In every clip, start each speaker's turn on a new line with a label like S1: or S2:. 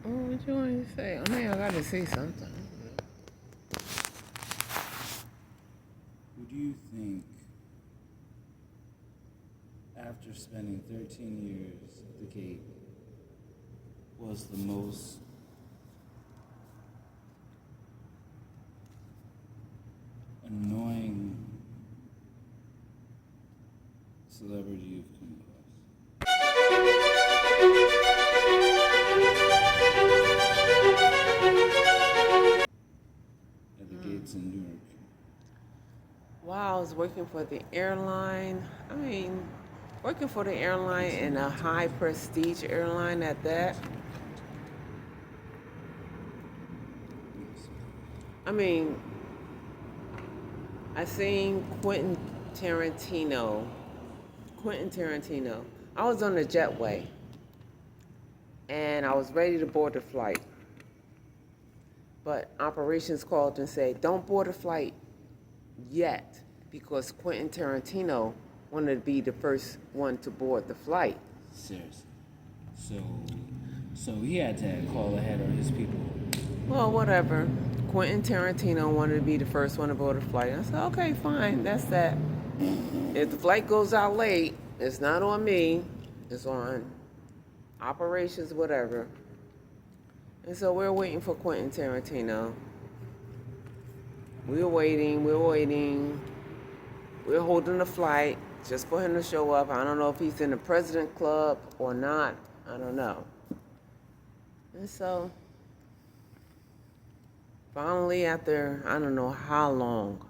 S1: What you want to say? I mean, I gotta say something.
S2: Who do you think, after spending 13 years at the gate, was the most annoying celebrity you've come across at the gates in Newark?
S1: While I was working for the airline, working for the airline and a high prestige airline at that. I mean, I seen Tarantino. Quentin Tarantino. I was on the jetway, and I was ready to board the flight. But operations called and said, don't board the flight yet, because Quentin Tarantino wanted to be the first one to board the flight.
S2: Seriously. So he had to call ahead on his people.
S1: Well, whatever. Quentin Tarantino wanted to be the first one to board the flight. I said, okay, fine, that's that. If the flight goes out late, it's not on me. It's on operations, whatever. And so we're waiting for Quentin Tarantino. We're waiting. We're holding the flight just for him to show up. I don't know if he's in the President Club or not. I don't know. And so, finally, after I don't know how long,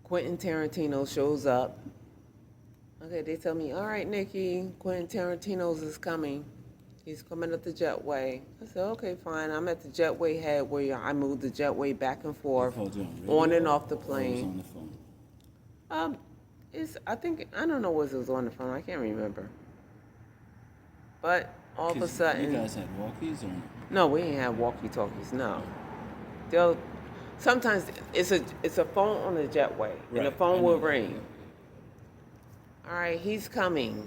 S1: Quentin Tarantino shows up. Okay, they tell me, all right, Nikki, Quentin Tarantino's is coming. He's coming up the jetway. I said, okay, fine. I'm at the jetway head where I move the jetway back and forth, on and off the plane.
S2: On the phone?
S1: I don't know what it was on the phone. I can't remember. But all of a sudden,
S2: you guys had walkies or?
S1: No, we ain't have walkie-talkies. No. Sometimes it's a phone on the jetway, and the phone will ring. All right, he's coming.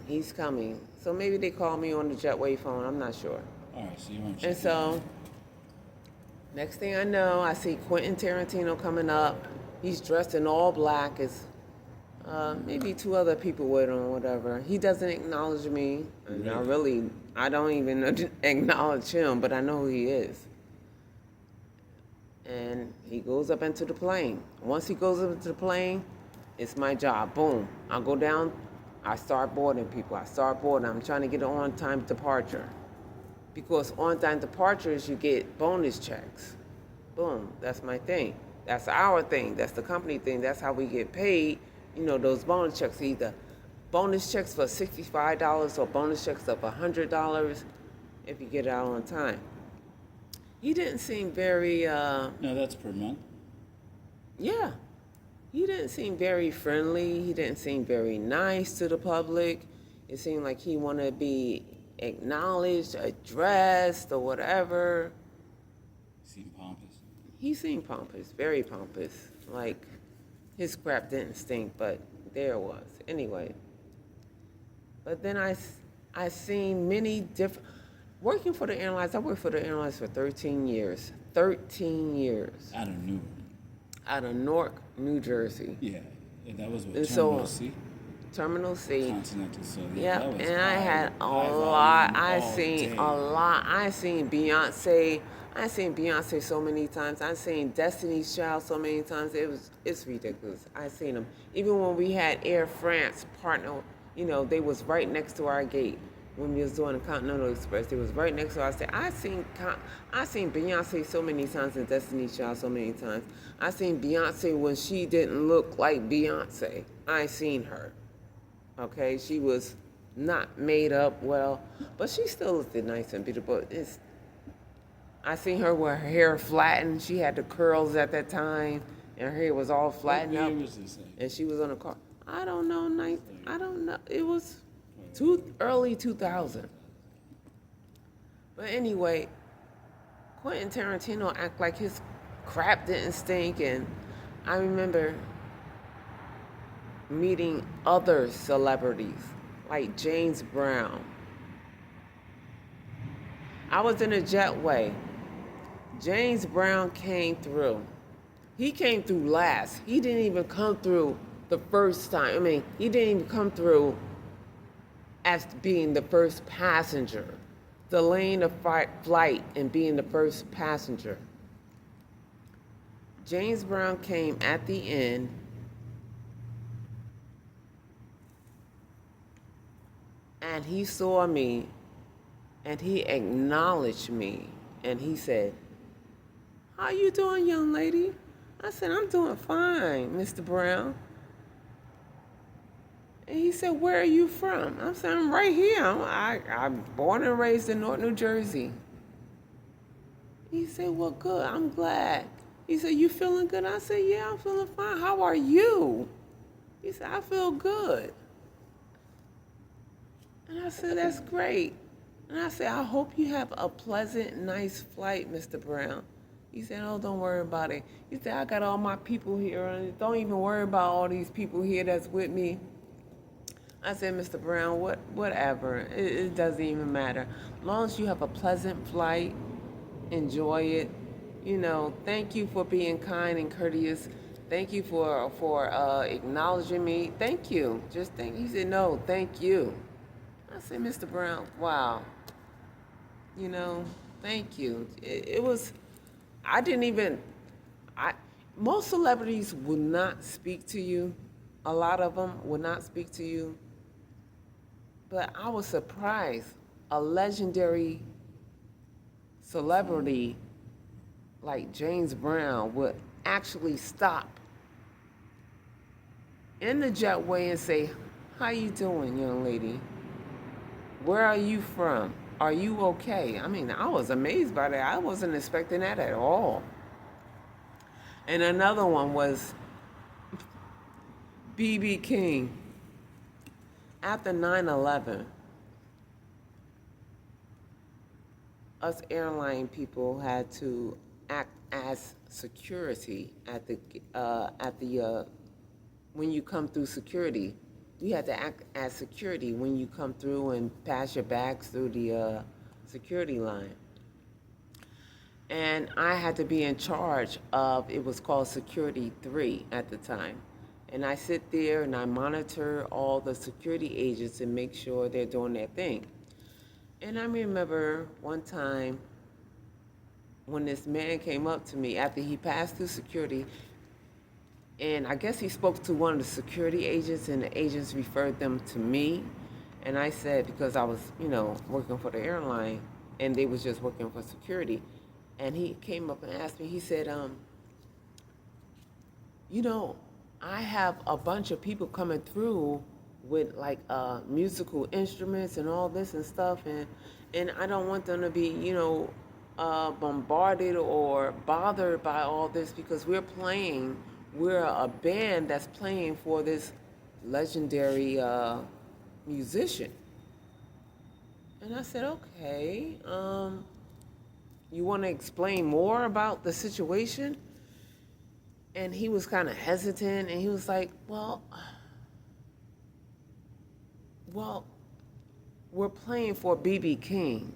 S1: So maybe they call me on the jetway phone. I'm not sure.
S2: All right, so you weren't.
S1: And so, next thing I know, I see Quentin Tarantino coming up. He's dressed in all black. It's maybe two other people with him or whatever. He doesn't acknowledge me. And I don't even acknowledge him, but I know who he is. And he goes up into the plane. Once he goes up into the plane, it's my job. Boom. I go down. I start boarding people. I'm trying to get an on-time departure. Because on-time departures, you get bonus checks. Boom. That's my thing. That's our thing. That's the company thing. That's how we get paid. You know, those bonus checks, either bonus checks for $65 or bonus checks of $100 if you get out on time. He didn't seem very...
S2: No, that's per month.
S1: Yeah. He didn't seem very friendly. He didn't seem very nice to the public. It seemed like he wanted to be acknowledged, addressed, or whatever. He seemed pompous, very pompous. Like, his crap didn't stink, but there it was. Anyway. But then I seen many different... Working for the airlines, I worked for the airlines for 13 years. 13 years.
S2: Out of Newark.
S1: Out of Newark, New Jersey.
S2: Yeah, that was what,
S1: Terminal
S2: C?
S1: Terminal C.
S2: Continental, so
S1: yeah, and I had a lot. I seen Beyonce. I seen Beyonce so many times. I seen Destiny's Child so many times. It's ridiculous. I seen them. Even when we had Air France partner, you know, they was right next to our gate. When we was doing the Continental Express, they was right next to us. I seen Beyonce so many times and Destiny's Child so many times. I seen Beyonce when she didn't look like Beyonce. I seen her. Okay, she was not made up well, but she still looked nice and beautiful. I seen her with her hair flattened. She had the curls at that time, and her hair was all flattened up.
S2: What year was this?
S1: And she was on a car. I don't know. I don't know. It was early 2000. But anyway, Quentin Tarantino act like his crap didn't stink, and I remember meeting other celebrities like James Brown. I was in a jetway. James Brown came through. He came through last. He didn't even come through the first time. I mean, he didn't even come through as being the first passenger, delaying the flight and being the first passenger. James Brown came at the end, and he saw me, and he acknowledged me, and he said, "How you doing, young lady?" I said, "I'm doing fine, Mr. Brown." And he said, "Where are you from?" I said, "I'm right here. I'm born and raised in North New Jersey." He said, "Well, good. I'm glad." He said, "You feeling good?" I said, "Yeah, I'm feeling fine. How are you?" He said, "I feel good." And I said, "That's great." And I said, "I hope you have a pleasant, nice flight, Mr. Brown." He said, "Oh, don't worry about it." He said, "I got all my people here, and don't even worry about all these people here that's with me." I said, "Mr. Brown, whatever. It doesn't even matter. As long as you have a pleasant flight, enjoy it. Thank you for being kind and courteous. Thank you for acknowledging me. Thank you. Just thank." He said, "No, thank you." I said, "Mr. Brown, wow. Thank you." It was. I didn't even. Most celebrities would not speak to you. A lot of them would not speak to you. But I was surprised a legendary celebrity like James Brown would actually stop in the jetway and say, "How you doing, young lady? Where are you from? Are you okay?" I mean, I was amazed by that. I wasn't expecting that at all. And another one was B.B. King. After 9/11, us airline people had to act as security at the when you come through security. We had to act as security when you come through and pass your bags through the security line. And I had to be in charge of, it was called Security 3 at the time. And I sit there and I monitor all the security agents and make sure they're doing their thing. And I remember one time when this man came up to me after he passed through security, and I guess he spoke to one of the security agents, and the agents referred them to me. And I said, because I was, working for the airline, and they was just working for security. And he came up and asked me, he said, I have a bunch of people coming through with like musical instruments and all this and stuff, and I don't want them to be, bombarded or bothered by all this, because we're a band that's playing for this legendary musician. And I said, "Okay, you want to explain more about the situation?" And he was kind of hesitant, and he was like, well, we're playing for B.B. King,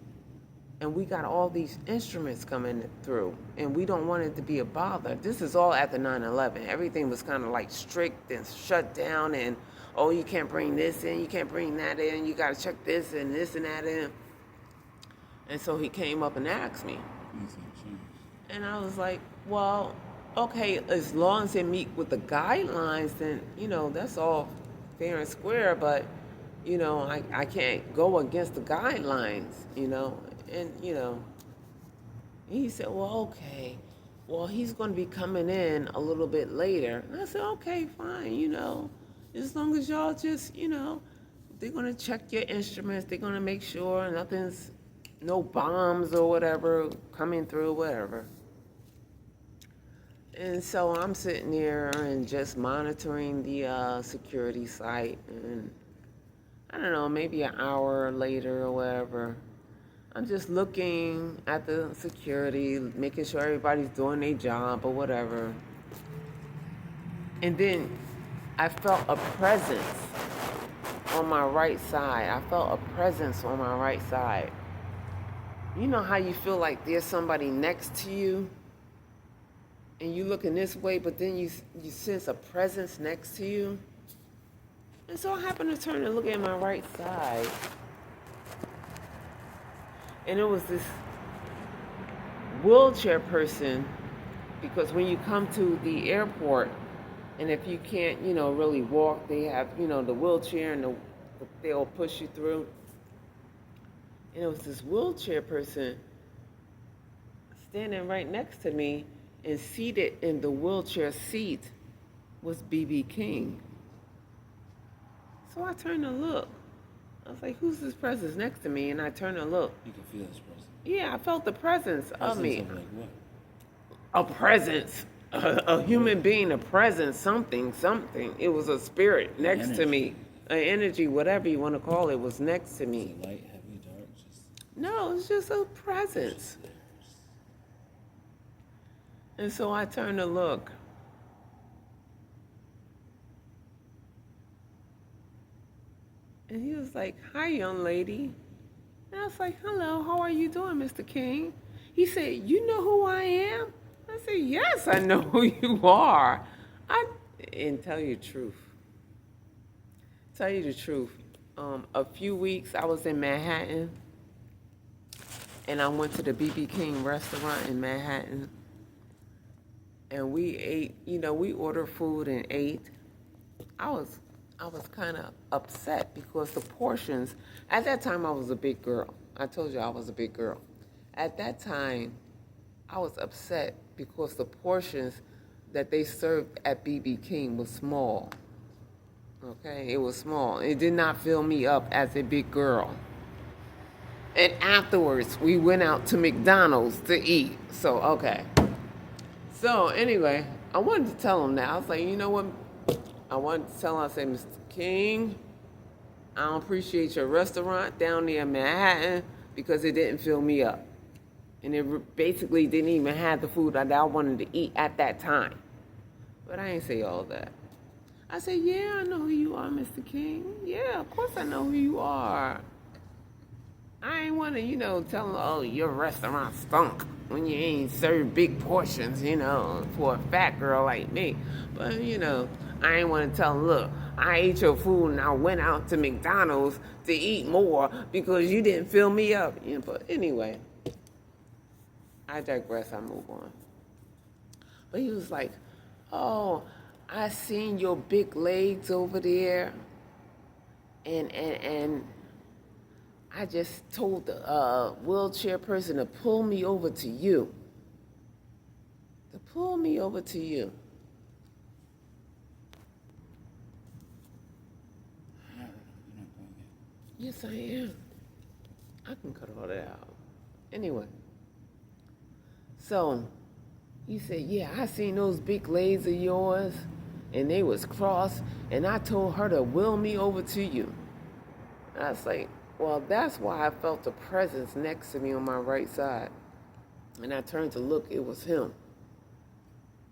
S1: and we got all these instruments coming through, and we don't want it to be a bother. This is all after 9/11. Everything was kind of like strict and shut down, and, oh, you can't bring this in, you can't bring that in, you got to check this and that in. And so he came up and asked me. And I was like, well, okay, as long as they meet with the guidelines, then, that's all fair and square, but, I can't go against the guidelines, and, he said, well, okay, well, he's going to be coming in a little bit later. And I said, okay, fine, as long as y'all just, they're going to check your instruments, they're going to make sure no bombs or whatever coming through, whatever. And so I'm sitting there and just monitoring the security site, and I don't know, maybe an hour later or whatever, I'm just looking at the security, making sure everybody's doing their job or whatever. And then I felt a presence on my right side. You know how you feel like there's somebody next to you, and you looking this way, but then you sense a presence next to you. And so I happened to turn and look at my right side, and it was this wheelchair person, because when you come to the airport, and if you can't, really walk, they have, the wheelchair and they'll push you through. And it was this wheelchair person standing right next to me, and seated in the wheelchair seat was B.B. King. So I turned to look. I was like, who's this presence next to me? And I turned to look.
S2: You can feel his presence.
S1: Yeah, I felt the presence of me.
S2: Of like what?
S1: A presence. A human being, a presence, something. It was a spirit next to me. An energy, whatever you want to call it, was next to me.
S2: Was it light, heavy, dark?
S1: No, it's just a presence. And so I turned to look. And he was like, hi, young lady. And I was like, hello, how are you doing, Mr. King? He said, you know who I am? I said, yes, I know who you are. And tell you the truth. A few weeks I was in Manhattan, and I went to the B.B. King restaurant in Manhattan, and we ate, we ordered food and ate. I was kind of upset because the portions, at that time I was a big girl. I told you I was a big girl. At that time, I was upset because the portions that they served at B.B. King was small. Okay, it was small. It did not fill me up as a big girl. And afterwards, we went out to McDonald's to eat. So, okay. So, anyway, I wanted to tell him that. I was like, you know what? I wanted to tell him, I said, Mr. King, I don't appreciate your restaurant down there in Manhattan because it didn't fill me up. And it basically didn't even have the food that I wanted to eat at that time. But I ain't say all that. I said, yeah, I know who you are, Mr. King. Yeah, of course I know who you are. I ain't want to, tell him, oh, your restaurant stunk when you ain't served big portions, for a fat girl like me. But, I ain't want to tell him, look, I ate your food and I went out to McDonald's to eat more because you didn't fill me up. But anyway, I digress, I move on. But he was like, oh, I seen your big legs over there, and I just told the wheelchair person to pull me over to you. To pull me over to you. Yes, I am. I can cut all that out. Anyway. So, he said, yeah, I seen those big legs of yours, and they was crossed, and I told her to wheel me over to you. And I was like, well, that's why I felt the presence next to me on my right side. And I turned to look, it was him.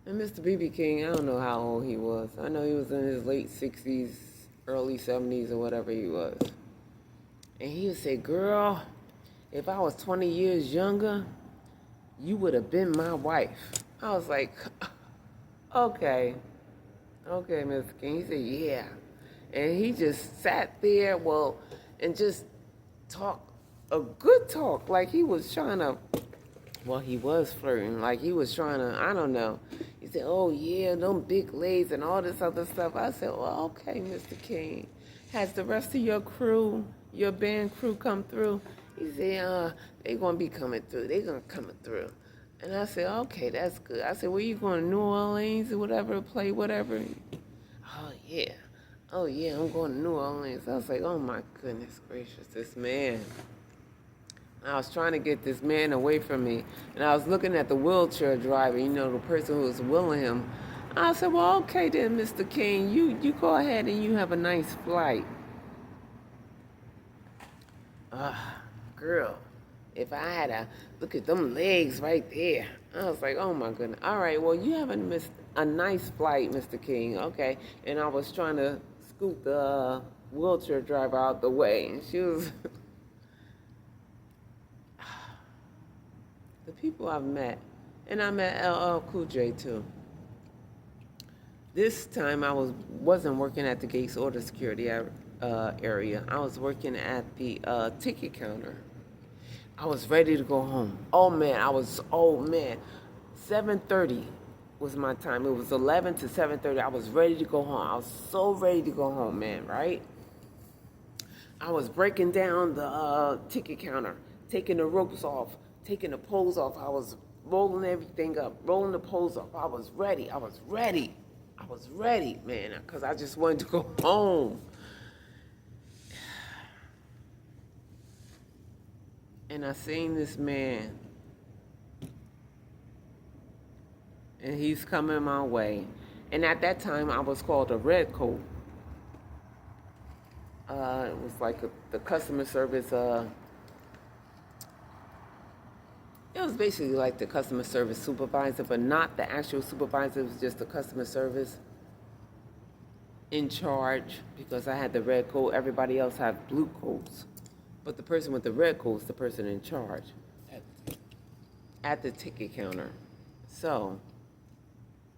S1: And Mr. B.B. King, I don't know how old he was. I know he was in his late 60s, early 70s, or whatever he was. And he would say, girl, if I was 20 years younger, you would have been my wife. I was like, okay, Mr. King. He said, yeah. And he just sat there, and just talked a good talk, like he was trying to, he was flirting, like he was trying to, I don't know. He said, oh yeah, them big legs and all this other stuff. I said, well, okay, Mr. King. Has the rest of your crew, your band crew come through? He said, they gonna be coming through. They gonna coming through. And I said, okay, that's good. I said, where you going, to New Orleans or whatever, play whatever? Oh yeah, I'm going to New Orleans. I was like, oh my goodness gracious, this man. I was trying to get this man away from me. And I was looking at the wheelchair driver, the person who was wheeling him. I said, well, okay then, Mr. King, you go ahead and you have a nice flight. Girl, if I had to look at them legs right there, I was like, oh my goodness. All right, well, you have a nice flight, Mr. King, okay. And I was trying to scoot the wheelchair driver out the way, and she was... the people I've met, and I met LL Cool J too. This time I wasn't working at the gates or the security area. I was working at the ticket counter. I was ready to go home. Oh man, 7:30 was my time. It was 11 to 7:30. I was ready to go home. I was so ready to go home, man, right? I was breaking down the ticket counter, taking the ropes off, taking the poles off. I was rolling everything up, rolling the poles off. I was ready, man, because I just wanted to go home. And I seen this man, and he's coming my way. And at that time, I was called a red coat. It was like the customer service. It was basically like the customer service supervisor, but not the actual supervisor. It was just the customer service in charge, because I had the red coat. Everybody else had blue coats. But the person with the red coat is the person in charge at the ticket counter. So,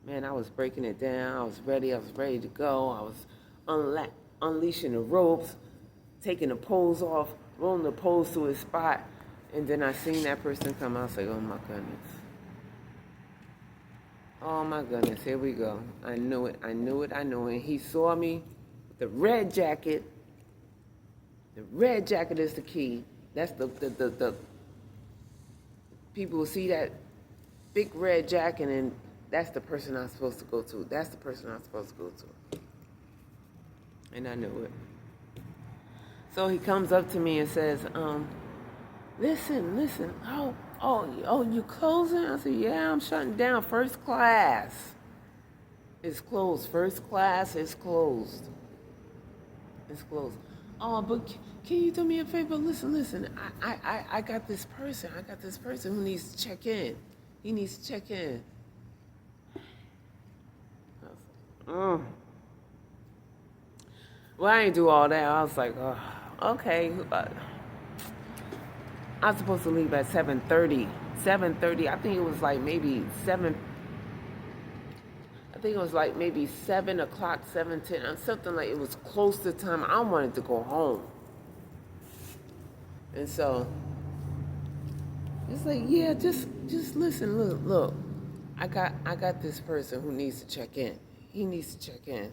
S1: man, I was breaking it down. I was ready to go. I was unleashing the ropes, taking the poles off, rolling the poles to his spot. And then I seen that person come. I was like, oh my goodness. Oh my goodness, here we go. I knew it. And he saw me with the red jacket. The red jacket is the key. That's the people will see that big red jacket, and that's the person I'm supposed to go to. And I knew it. So he comes up to me and says, listen. Oh, you closing? I said, yeah, I'm shutting down. First class is closed. First class is closed. It's closed. Oh, but can you do me a favor? Listen. I got this person. Who needs to check in. He needs to check in. Well, I ain't do all that. I was like, oh, okay. I was supposed to leave at 7:30. 7:30. I think it was like maybe 7. I think it was like maybe 7 o'clock, 7:10, something like it was close to time. I wanted to go home. And so it's like, yeah, just listen, look. I got this person who needs to check in. He needs to check in.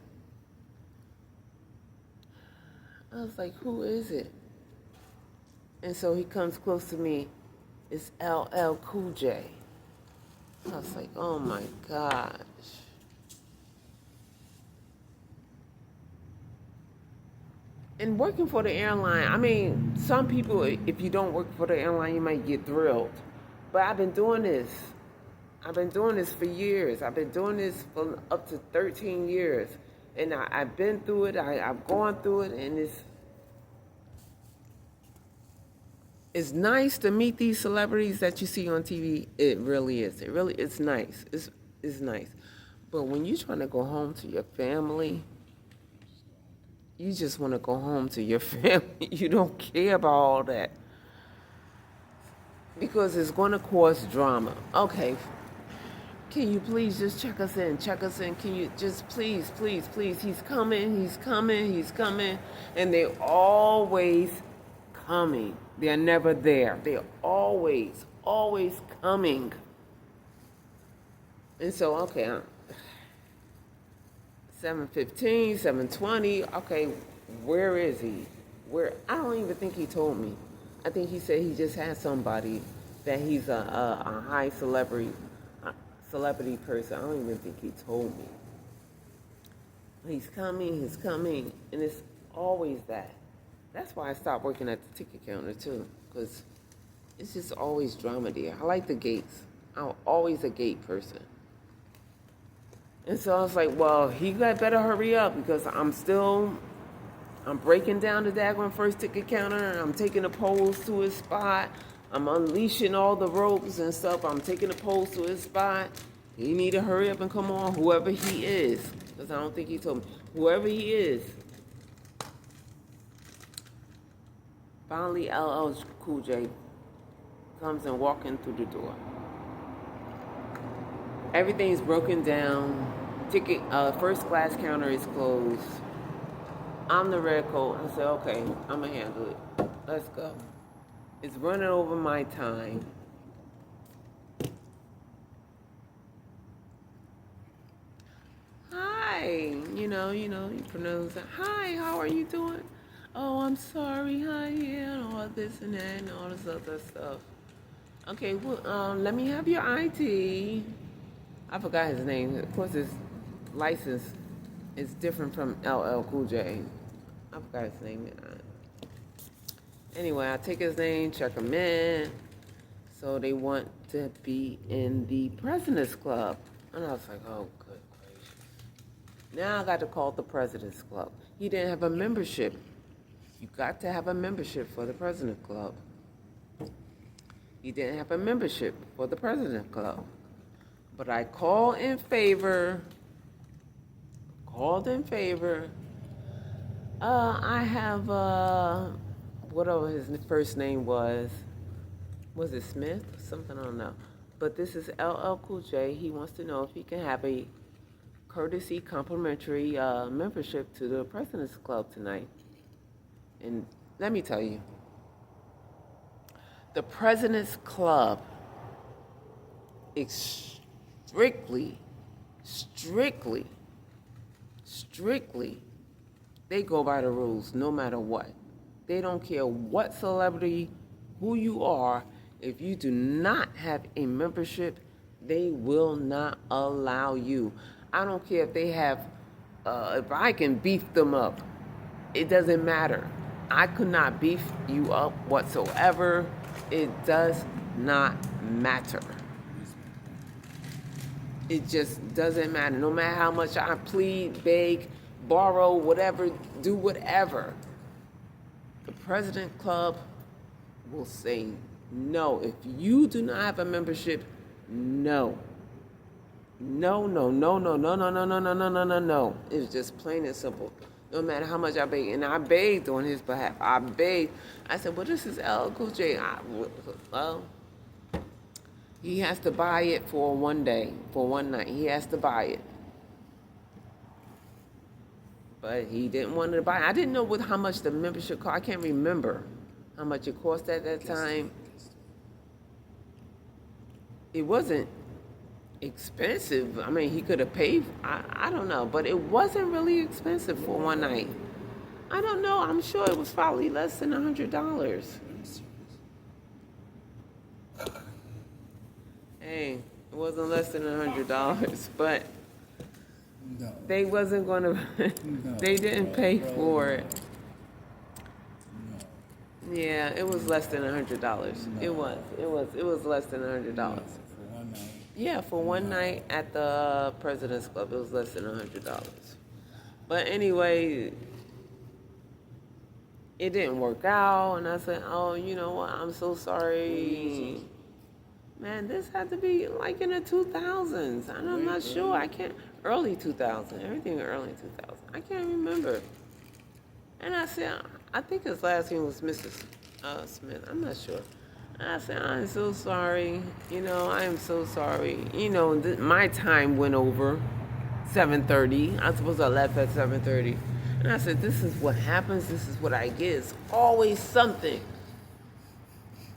S1: I was like, who is it? And so he comes close to me. It's LL Cool J. I was like, oh my gosh. And working for the airline, I mean, some people, if you don't work for the airline, you might get thrilled. But I've been doing this. For years. I've been doing this for up to 13 years. And I've been through it. I've gone through it. And it's nice to meet these celebrities that you see on TV. It really is. It's nice. It's nice. But when you're trying to go home to your family, you just want to go home to your family. You don't care about all that. Because it's going to cause drama. Okay, can you please just check us in? Can you just please? He's coming. And they're always coming. They're never there. They're always coming. And so, okay, 7:15, 7:20. Okay, where is he? I don't even think he told me. I think he said he just had somebody that he's a high celebrity person. I don't even think he told me. He's coming, and it's always that. That's why I stopped working at the ticket counter too, because it's just always drama there. I like the gates. I'm always a gate person. And so I was like, well, he better hurry up, because I'm breaking down the daggone first ticket counter, and I'm taking the poles to his spot. I'm unleashing all the ropes and stuff. I'm taking the poles to his spot. He need to hurry up and come on, whoever he is, because I don't think he told me. Whoever he is. Finally, LL Cool J comes and walk in through the door. Everything's broken down. Ticket, first class counter is closed. I'm the red coat. I said, okay, I'm gonna handle it. Let's go. It's running over my time. Hi, you pronounce it. Hi, how are you doing? Oh, I'm sorry. Hi, yeah, and all this and that and all this other stuff. Okay, well, let me have your ID. I forgot his name. Of course, his license is different from LL Cool J. I forgot his name. Anyway, I take his name, check him in. So they want to be in the President's Club. And I was like, oh, good gracious. Now I got to call the President's Club. He didn't have a membership. You got to have a membership for the President's Club. He didn't have a membership for the President's Club. But I called in favor. I have, whatever his first name was it Smith? Something, I don't know. But this is LL Cool J. He wants to know if he can have a courtesy complimentary membership to the President's Club tonight. And let me tell you, the President's Club is strictly, they go by the rules no matter what. They don't care what celebrity, who you are. If you do not have a membership, they will not allow you. I don't care if they have, if I can beef them up, it doesn't matter. I could not beef you up whatsoever. It does not matter. It just doesn't matter. No matter how much I plead, beg, borrow, whatever, do whatever. The President Club will say no. If you do not have a membership, no. No. It's just plain and simple. No matter how much I beg. And I begged on his behalf. I begged. I said, well, this is LL Cool J. Well, he has to buy it for one day, for one night. He has to buy it. But he didn't want to buy it. I didn't know how much the membership cost. I can't remember how much it cost at that time. It wasn't expensive. I mean, he could have paid. I don't know. But it wasn't really expensive for one night. I don't know. I'm sure it was probably less than $100. Hey, it wasn't less than $100, but
S2: No.
S1: they wasn't gonna.
S2: No.
S1: They didn't pay for it.
S2: No.
S1: Yeah, it was less than $100.
S2: No.
S1: It was less than $100.
S2: No. For one night.
S1: Yeah, for one night at the President's Club, it was less than $100. But anyway, it didn't work out, and I said, oh, you know what, I'm so sorry. Man, this had to be like in the 2000s, and I'm not sure. I can't, early 2000, everything early 2000. I can't remember. And I said, I think his last name was Mrs. Smith. I'm not sure. And I said, I'm so sorry. I am so sorry. My time went over 7:30. I was supposed to have left at 7:30. And I said, this is what happens. This is what I get. It's always something.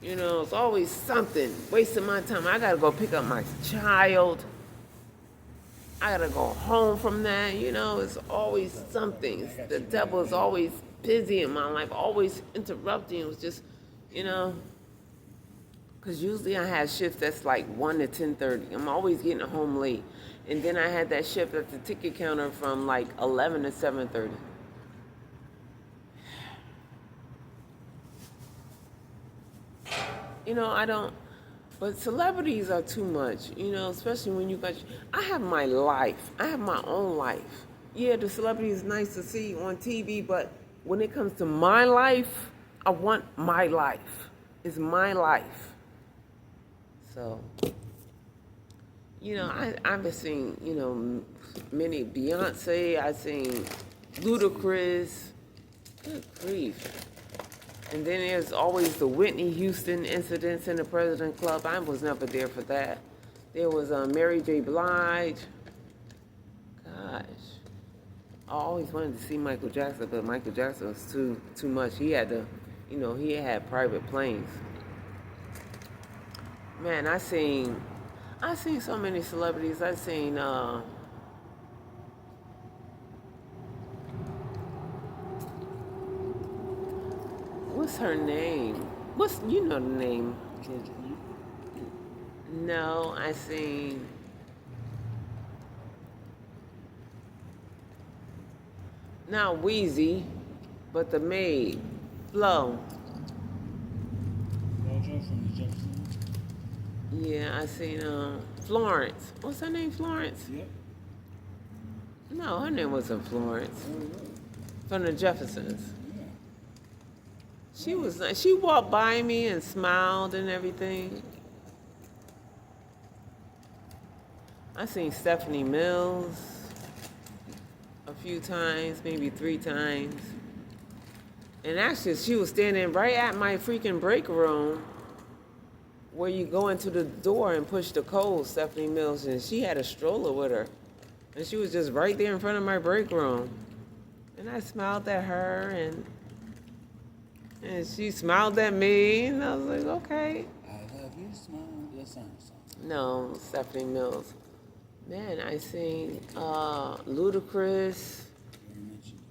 S1: It's always something. Wasting my time. I got to go pick up my child. I got to go home from that. It's always something. The devil is always busy in my life, always interrupting. It was just, because usually I have shifts that's like 1 to 10:30. I'm always getting home late. And then I had that shift at the ticket counter from like 11 to 7:30. I don't, but celebrities are too much, especially when you got, I have my life. I have my own life. Yeah, the celebrity is nice to see on TV, but when it comes to my life, I want my life. It's my life. So, I've been seeing, many Beyonce, I've seen Ludacris. Good grief. And then there's always the Whitney Houston incidents in the President Club. I was never there for that. There was Mary J. Blige. Gosh. I always wanted to see Michael Jackson, but Michael Jackson was too much. He had to, he had private planes. Man, I seen so many celebrities. I seen what's her name? You know the name?
S2: Georgia Clooney?
S1: No, I seen not Wheezy, but the maid, Flo.
S2: Rojo from the Jeffersons?
S1: Yeah, I seen Florence. What's her name? Florence?
S2: Yep.
S1: No, her name wasn't Florence.
S2: Oh, really?
S1: From the Jeffersons.
S2: Yeah.
S1: She was nice. She walked by me and smiled and everything. I seen Stephanie Mills a few times, maybe 3 times. And actually, she was standing right at my freaking break room where you go into the door and push the code, Stephanie Mills, and she had a stroller with her. And she was just right there in front of my break room. And I smiled at her, and she smiled at me, and I was like, okay.
S2: I love you, smile. That's not a song.
S1: No, Stephanie Mills. Man, I seen Ludacris.
S2: You mentioned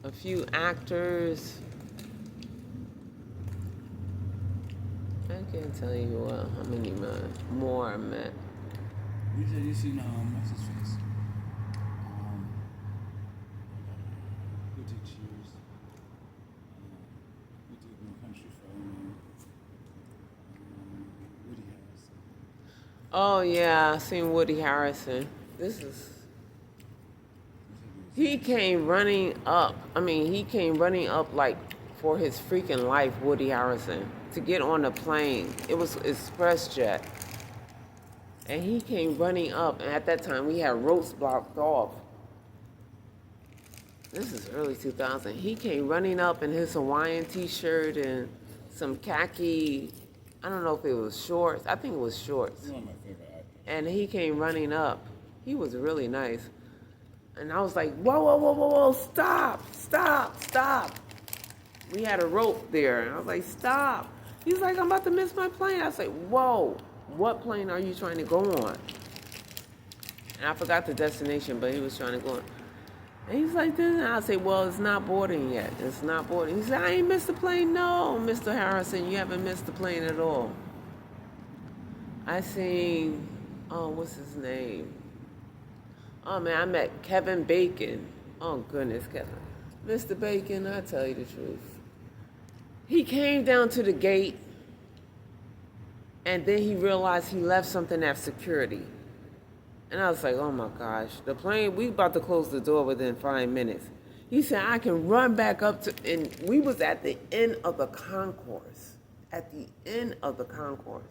S1: A few actors. I can't tell you how many more I met.
S2: you said you seen what's his face? Who did Cheers? Who did No Country for Old Men? Woody Harrelson.
S1: Oh yeah, I seen Woody Harrelson. He came running up. He came running up like for his freaking life, Woody Harrelson, to get on the plane. It was express jet. And he came running up, and at that time we had ropes blocked off. This is early 2000. He came running up in his Hawaiian t-shirt and some khaki, I don't know if it was shorts. I think it was shorts.
S2: He's one of my favorite actors.
S1: And he came running up. He was really nice. And I was like, whoa, whoa, whoa, whoa, whoa, stop, stop, stop. We had a rope there. And I was like, stop. He's like, I'm about to miss my plane. I was like, whoa, what plane are you trying to go on? And I forgot the destination, but he was trying to go on. And he's like, this. And I say, well, it's not boarding yet. It's not boarding. He said, I ain't missed the plane. No, Mr. Harrison, you haven't missed the plane at all. I seen, what's his name? Oh, man, I met Kevin Bacon. Oh, goodness, Kevin. Mr. Bacon, I tell you the truth. He came down to the gate, and then he realized he left something at security. And I was like, oh, my gosh. The plane, we about to close the door within 5 minutes. He said, I can run back up to, and we was at the end of the concourse. At the end of the concourse.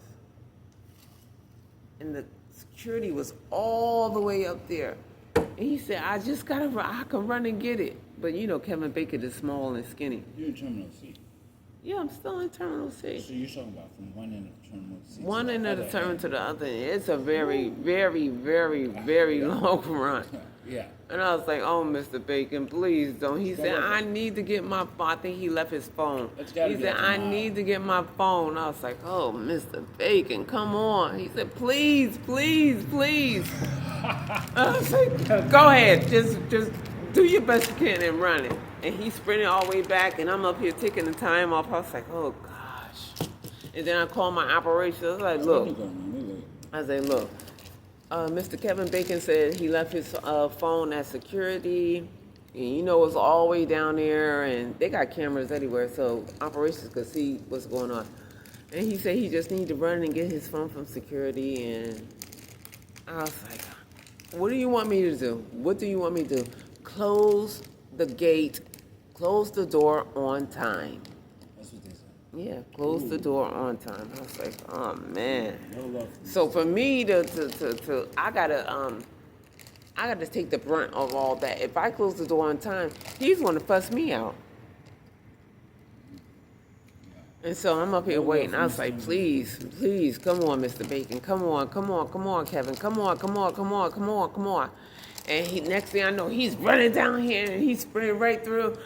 S1: And the security was all the way up there. And he said, I just got to run. I can run and get it. But, Kevin Bacon is small and skinny.
S2: You're in Terminal C.
S1: Yeah, I'm still in Terminal C.
S2: So you're talking about from one end of Terminal C.
S1: One end of the terminal to the other. It's a very, very, very, very long run.
S2: Yeah.
S1: And I was like, oh, Mr. Bacon, please don't. He said, I need to get my phone. I think he left his phone. He said, I need to get my phone. I was like, oh, Mr. Bacon, come on. He said, please, please, please. I was like, go ahead. Just do your best you can and run it. And he sprinted all the way back, and I'm up here taking the time off. I was like, oh, gosh. And then I called my operation. I was like, look. I said, look. Mr. Kevin Bacon said he left his phone at security. And, it was all the way down there, and they got cameras everywhere, so operations could see what's going on. And he said he just needed to run and get his phone from security. And I was like, what do you want me to do? What do you want me to do? Close the gate, close the door on time.
S2: That's what they said.
S1: Yeah, close the door on time. I was like, oh man.
S2: No love.
S1: So for me I gotta I got to take the brunt of all that. If I close the door on time, he's going to fuss me out. And so I'm up here waiting. I was like, please, please, come on, Mr. Bacon. Come on, come on, come on, Kevin. Come on, come on, come on, come on, come on. And next thing I know, he's running down here and he sprinted right through,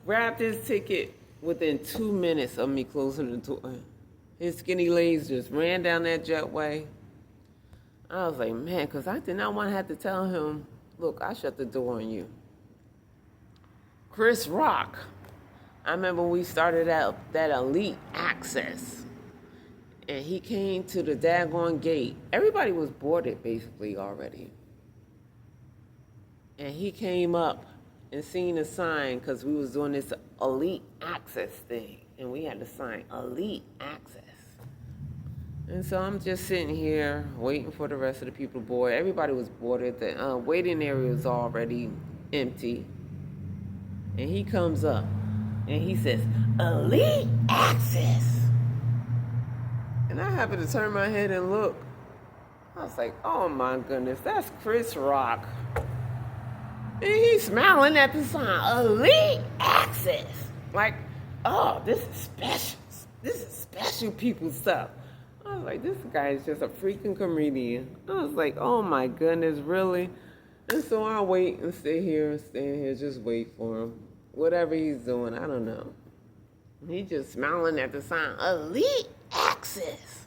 S1: grabbed his ticket within 2 minutes of me closing the door. His skinny legs just ran down that jetway. I was like, man, because I did not want to have to tell him, look, I shut the door on you. Chris Rock. I remember we started out that elite access, and he came to the daggone gate. Everybody was boarded basically already. And he came up and seen a sign because we was doing this elite access thing, and we had to sign elite access. And so I'm just sitting here waiting for the rest of the people to board. Everybody was boarded. The waiting area was already empty. And he comes up. And he says, elite access. And I happened to turn my head and look. I was like, oh my goodness, that's Chris Rock. And he's smiling at the sign, elite access. Like, oh, this is special. This is special people stuff. I was like, this guy is just a freaking comedian. I was like, oh my goodness, really? And so I wait and stay here, just wait for him. Whatever he's doing, I don't know. He just smiling at the sign, elite access.